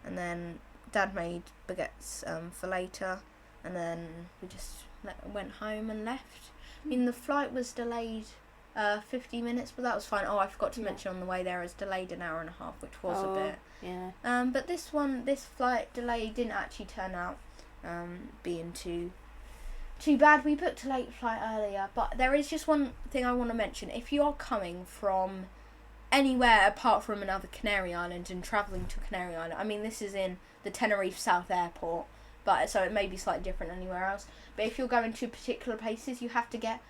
And then Dad made baguettes for later. And then we just went home and left. I mean, the flight was delayed 50 minutes, but that was fine. Oh, I forgot to mention on the way there, it's delayed an hour and a half, which was a bit. Yeah. But this flight delay didn't actually turn out being too bad. We booked a late flight earlier, but there is just one thing I want to mention. If you are coming from anywhere apart from another Canary Island and travelling to Canary Island, I mean, this is in the Tenerife South Airport, but so it may be slightly different anywhere else. But if you're going to particular places, you have to get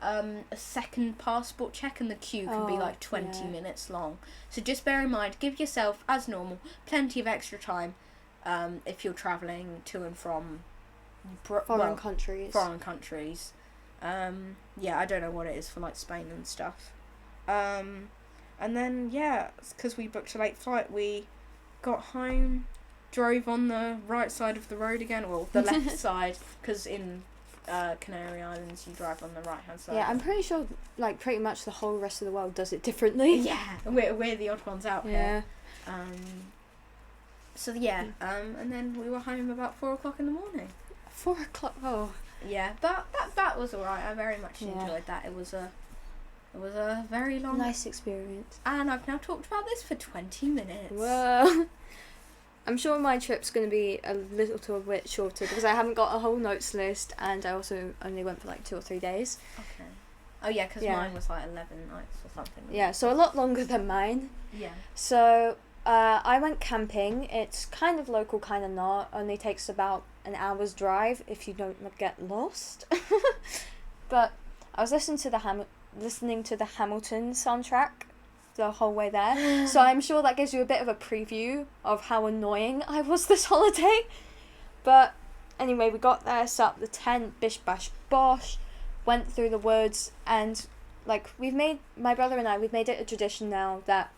a second passport check, and the queue can be like 20 minutes long. So just bear in mind, give yourself, as normal, plenty of extra time if you're travelling to and from foreign countries. I don't know what it is for like Spain and stuff. And then because we booked a late flight, we got home, drove on the right side of the road again, well, the left side, because in Canary Islands you drive on the right hand side. Yeah, I'm pretty sure like pretty much the whole rest of the world does it differently. Yeah, we're the odd ones out here. And then we were home about 4:00 in the morning. 4:00. Oh. Yeah, but that was alright. I very much enjoyed that. It was It was a very long... Nice experience. And I've now talked about this for 20 minutes. Whoa. I'm sure my trip's going to be a little bit shorter because I haven't got a whole notes list and I also only went for like 2 or 3 days. Okay. Oh yeah, because mine was like 11 nights or something. Yeah, so a lot longer than mine. Yeah. So I went camping. It's kind of local, kind of not. Only takes about an hour's drive if you don't get lost. But I was listening to the Hamilton soundtrack the whole way there. So I'm sure that gives you a bit of a preview of how annoying I was this holiday. But anyway, we got there, set up the tent, bish bash bosh, went through the woods, and like my brother and I, we've made it a tradition now that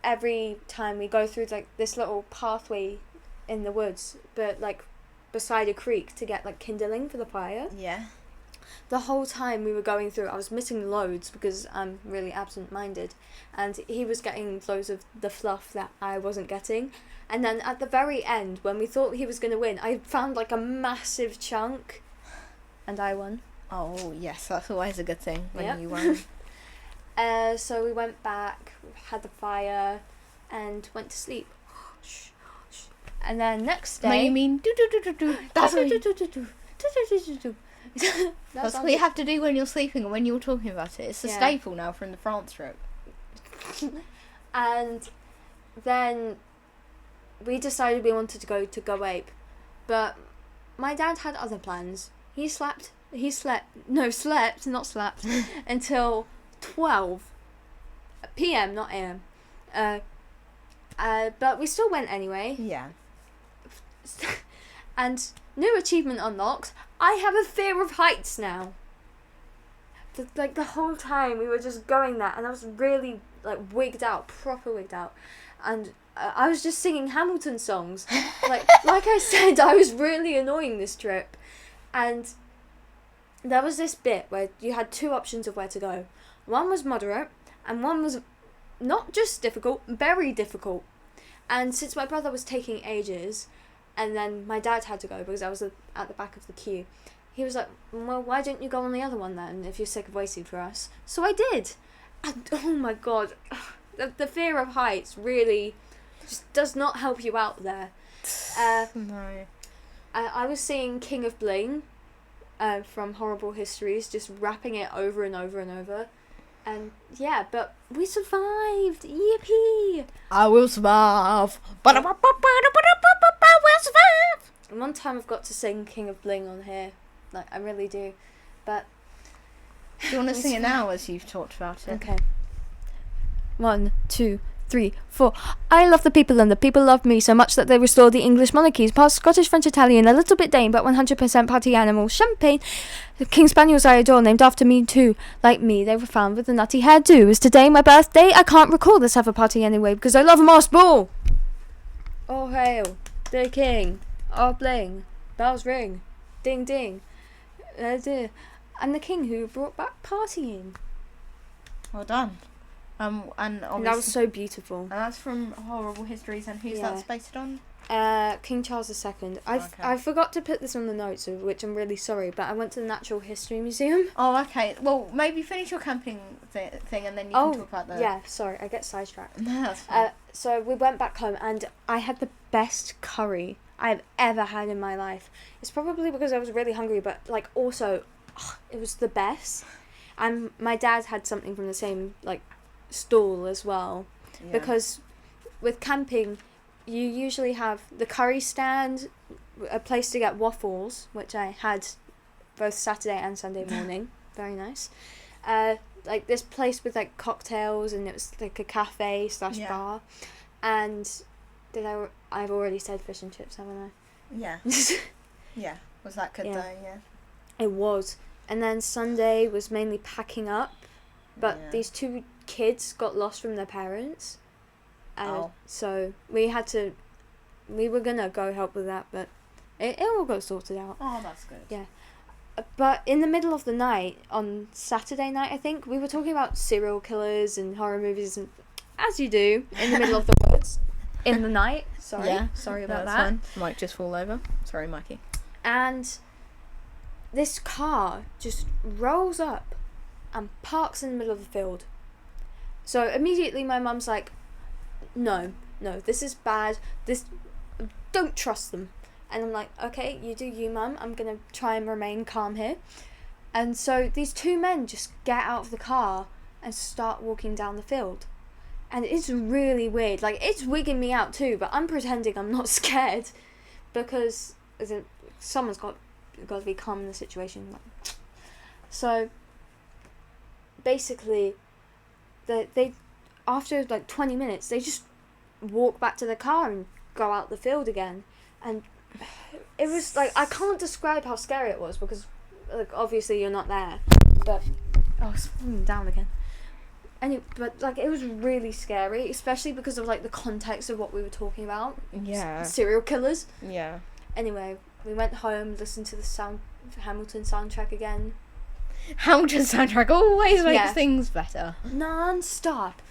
every time we go through like this little pathway in the woods, but like beside a creek to get like kindling for the fire. Yeah. The whole time we were going through, I was missing loads because I'm really absent-minded, and he was getting loads of the fluff that I wasn't getting. And then at the very end, when we thought he was going to win, I found like a massive chunk, and I won. Oh yes, that's always a good thing when you win. So we went back, had the fire, and went to sleep. And then next day... No, you mean do. That's what that's what you have to do when you're sleeping and when you're talking about it. It's a staple now from the France trip. And then we decided we wanted to go to Goape, but my dad had other plans. He slept, until 12 p.m, not a.m. But we still went anyway. Yeah. And new achievement unlocked. I have a fear of heights now. The whole time we were just going there, and I was really proper wigged out, and I was just singing Hamilton songs. like I said, I was really annoying this trip, and there was this bit where you had 2 options of where to go. One was moderate, and one was not just difficult, very difficult. And since my brother was taking ages, and then my dad had to go because I was at the back of the queue, he was like, well, why don't you go on the other one then if you're sick of waiting for us? So I did. And oh my god, the fear of heights really just does not help you out there. No. I was seeing King of Bling from Horrible Histories, just rapping it over and over and over. And yeah, but we survived. Yippee! I will survive. We'll survive. And one time I've got to sing King of Bling on here. Like, I really do. But do you want to sing it now as you've talked about it? Okay. 1, 2, 3, 4. I love the people and the people love me so much that they restored the English monarchies, past Scottish, French, Italian, a little bit Dane, but 100% party animal. Champagne. The King Spaniels I adore, named after me too. Like me, they were found with a nutty hairdo. Is today my birthday? I can't recall. Let's have a party anyway, because I love a moss ball. Oh, hail the King of Bling. Bells ring. Ding, ding. I'm the king who brought back partying. Well done. And that was so beautiful. And that's from Horrible Histories. And who's that based on? King Charles II. I forgot to put this on the notes, which I'm really sorry, but I went to the Natural History Museum. Oh, okay. Well, maybe finish your camping thing and then you can talk about the... Yeah, sorry, I get sidetracked. No, that's fine. So we went back home and I had the best curry I've ever had in my life. It's probably because I was really hungry, but like also, it was the best. And my dad had something from the same like stall as well, because with camping you usually have the curry stand, a place to get waffles, which I had both Saturday and Sunday morning. Very nice. Like this place with like cocktails, and it was like a cafe / bar. And I've already said fish and chips, haven't I? Yeah. Yeah. Was that good though? Yeah. It was. And then Sunday was mainly packing up, but these 2 kids got lost from their parents. So we were gonna go help with that, but it all got sorted out. Oh, that's good. Yeah. But in the middle of the night, on Saturday night, I think, we were talking about serial killers and horror movies, and as you do, in the middle of the woods, in the night. Sorry about that. Fine. Might just fall over. Sorry, Mikey. And this car just rolls up and parks in the middle of the field. So immediately my mum's like, no, this is bad. Don't trust them. And I'm like, okay, you do you, Mum. I'm going to try and remain calm here. And so these two men just get out of the car and start walking down the field. And it's really weird. Like, it's wigging me out too, but I'm pretending I'm not scared because someone's got to be calm in the situation. So basically, they after like 20 minutes, they just walk back to the car and go out the field again. And it was like, I can't describe how scary it was because, like, obviously you're not there. But it's falling down again. But like, it was really scary, especially because of like the context of what we were talking about. Yeah. Serial killers. Yeah. Anyway, we went home, listened to the Hamilton soundtrack again. Hamilton soundtrack always makes Yeah. things better. Non-stop.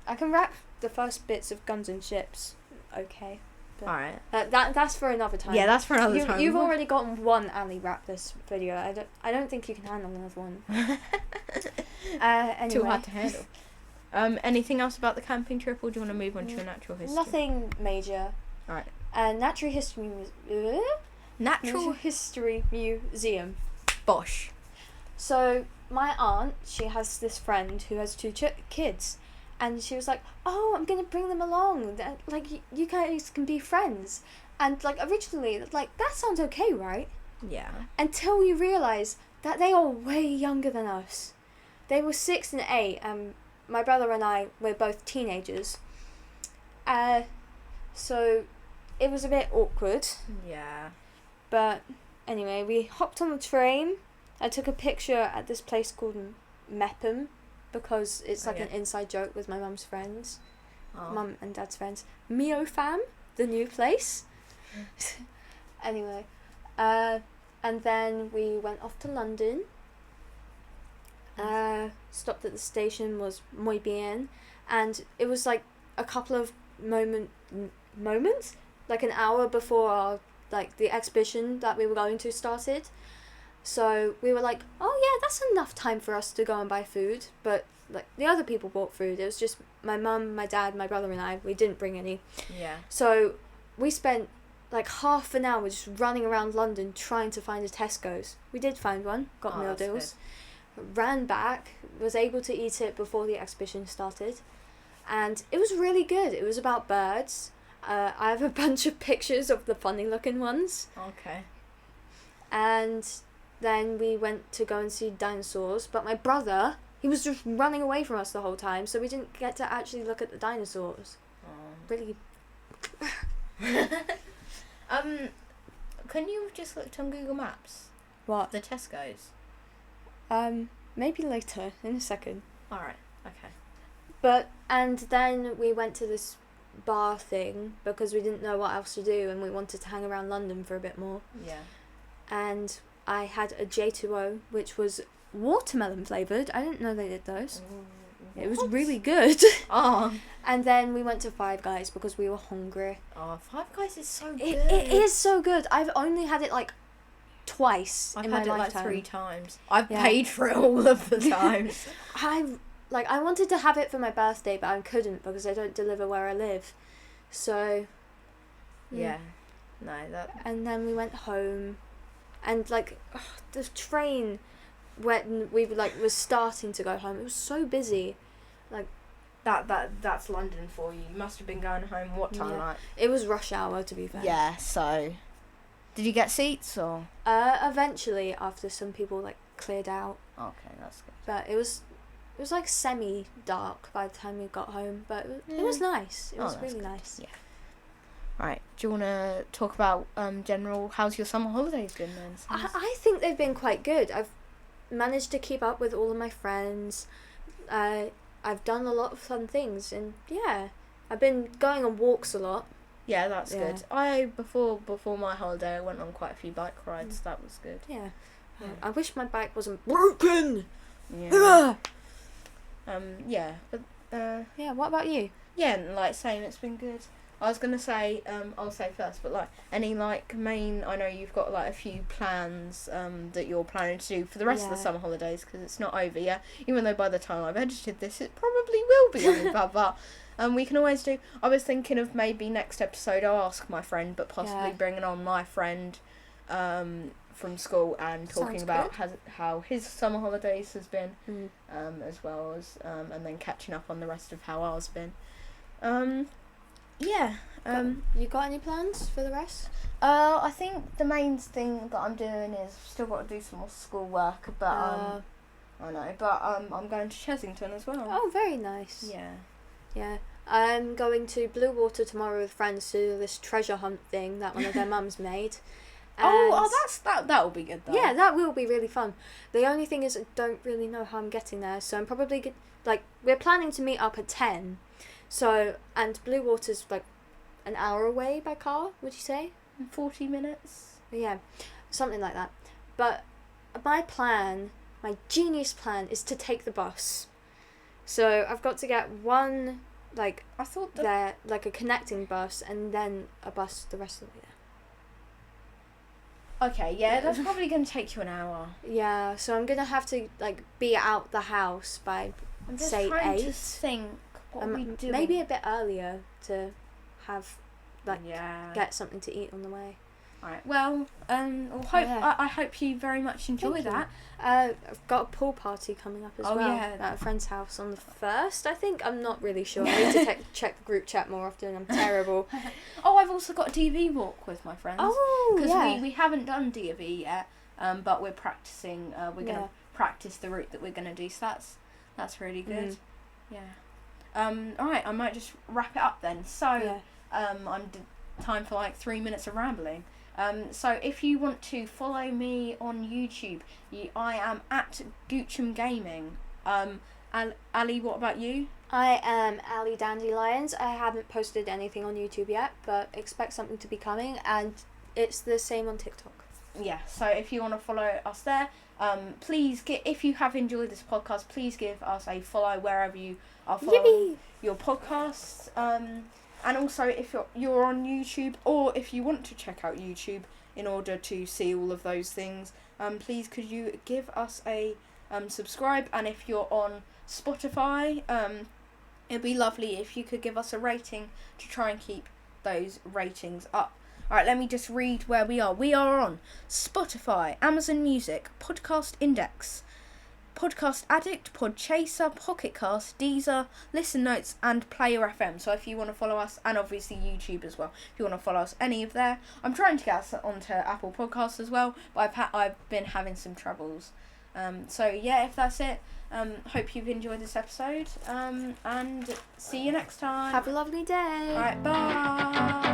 I can rap the first bits of Guns and Ships. Okay. Alright. That's for another time. Yeah, that's for another time. You've already gotten one Ally rap this video. I don't think you can handle another one. Anyway. Too hard to handle. Anything else about the camping trip, or do you want to move on to your natural history? Nothing major. Alright. Natural History Museum. Bosh. So my aunt, she has this friend who has two kids, and she was like, "Oh, I'm gonna bring them along. Like, you guys can be friends." And like, originally, like, that sounds okay, right? Yeah. Until you realise that they are way younger than us. They were 6 and 8, and my brother and I were both teenagers. So it was a bit awkward. Yeah. But anyway, we hopped on the train. I took a picture at this place called Mepham because it's like an inside joke with my mum's friends. Mum and dad's friends. Mio Fam, the new place. Anyway, and then we went off to London. Stopped at the station, was muy bien, and it was like a couple of moments, like an hour before the exhibition that we were going to started. So we were like, oh yeah, that's enough time for us to go and buy food. But like, the other people bought food. It was just my mum, my dad, my brother and I. We didn't bring any. Yeah. So we spent like half an hour just running around London trying to find a Tesco's. We did find one, got meal deals. Ran back, was able to eat it before the exhibition started. And it was really good. It was about birds. I have a bunch of pictures of the funny looking ones. Okay. And then we went to go and see dinosaurs, but my brother, he was just running away from us the whole time, so we didn't get to actually look at the dinosaurs. Really. Can you have just looked on Google Maps? What? The Tesco's. Maybe later, in a second. Alright, okay. And then we went to this bar thing because we didn't know what else to do and we wanted to hang around London for a bit more. Yeah. And I had a J2O, which was watermelon flavoured. I didn't know they did those. It was really good. Oh. And then we went to Five Guys because we were hungry. Oh, Five Guys is so good. It is so good. I've only had it like twice in my I've had it lifetime. like 3 times. I've paid for it all of the times. I wanted to have it for my birthday, but I couldn't because they don't deliver where I live. So. Yeah. No, that. And then we went home, and the train when we was starting to go home, it was so busy. That's London for you. You must have been going home what time? Yeah. Like. It was rush hour, to be fair. Yeah. So. Did you get seats or? Eventually, after some people cleared out. Okay, that's good. But it was like semi dark by the time we got home, but it was nice. It was really good. nice. Yeah. Right. Do you want to talk about general? How's your summer holidays been then? I think they've been quite good. I've managed to keep up with all of my friends. I've done a lot of fun things, and yeah, I've been going on walks a lot. Yeah, that's good. Before my holiday, I went on quite a few bike rides. That was good. Yeah. I wish my bike wasn't broken. Yeah. Yeah, but yeah. What about you? yeah, same. It's been good. I was gonna say, I'll say first, but like any like main, I know you've got like a few plans that you're planning to do for the rest of the summer holidays, because it's not over yet. Even though by the time I've edited this, it probably will be over. But we can always do. I was thinking of maybe next episode I'll ask my friend, but possibly bringing on my friend from school and talking about how his summer holidays has been, as well as and then catching up on the rest of how ours been. You got any plans for the rest? I think the main thing that I'm doing is still got to do some more schoolwork, but I know, but I'm going to Chessington as well. Oh, very nice. Yeah. I'm going to Blue Water tomorrow with friends to do this treasure hunt thing that one of their mums made. That will be good though. Yeah, that will be really fun. The only thing is I don't really know how I'm getting there, so I'm probably we're planning to meet up at 10. So, and Blue Water's like an hour away by car, would you say? 40 minutes. Yeah, something like that. But my genius plan is to take the bus. So I've got to get one, I thought that a connecting bus, and then a bus the rest of the way there. Okay, yeah, that's probably going to take you an hour. Yeah, so I'm going to have to be out the house by, say, 8. I'm just trying to think what we do. Maybe a bit earlier to have, get something to eat on the way. Alright, well, I hope you very much enjoy that. I've got a pool party coming up as well. Yeah. At a friend's house on the 1st, I think. I'm not really sure. I need to check the group chat more often. I'm terrible. I've also got a DV walk with my friends. Oh, because we haven't done DV yet, but we're practicing. We're going to practice the route that we're going to do, so that's really good. Yeah. Alright, I might just wrap it up then. So, time for 3 minutes of rambling. So if you want to follow me on YouTube, I am at Goochem Gaming. Ali, what about you? I am Ally Dandelions. I haven't posted anything on YouTube yet, but expect something to be coming, and it's the same on TikTok. Yeah, so if you want to follow us there, please if you have enjoyed this podcast, please give us a follow wherever you are following your podcasts. And also, if you're on YouTube, or if you want to check out YouTube in order to see all of those things, please could you give us a subscribe. And if you're on Spotify, it'd be lovely if you could give us a rating to try and keep those ratings up. Alright, let me just read where we are. We are on Spotify, Amazon Music, Podcast Index, Podcast Addict, Podchaser, Pocket Cast, Deezer, Listen Notes, and Player FM. So if you want to follow us, and obviously YouTube as well, if you want to follow us any of there. I'm trying to get us onto Apple Podcasts as well, but I've been having some troubles. So yeah, if that's it, hope you've enjoyed this episode, and see you next time. Have a lovely day. Alright, bye.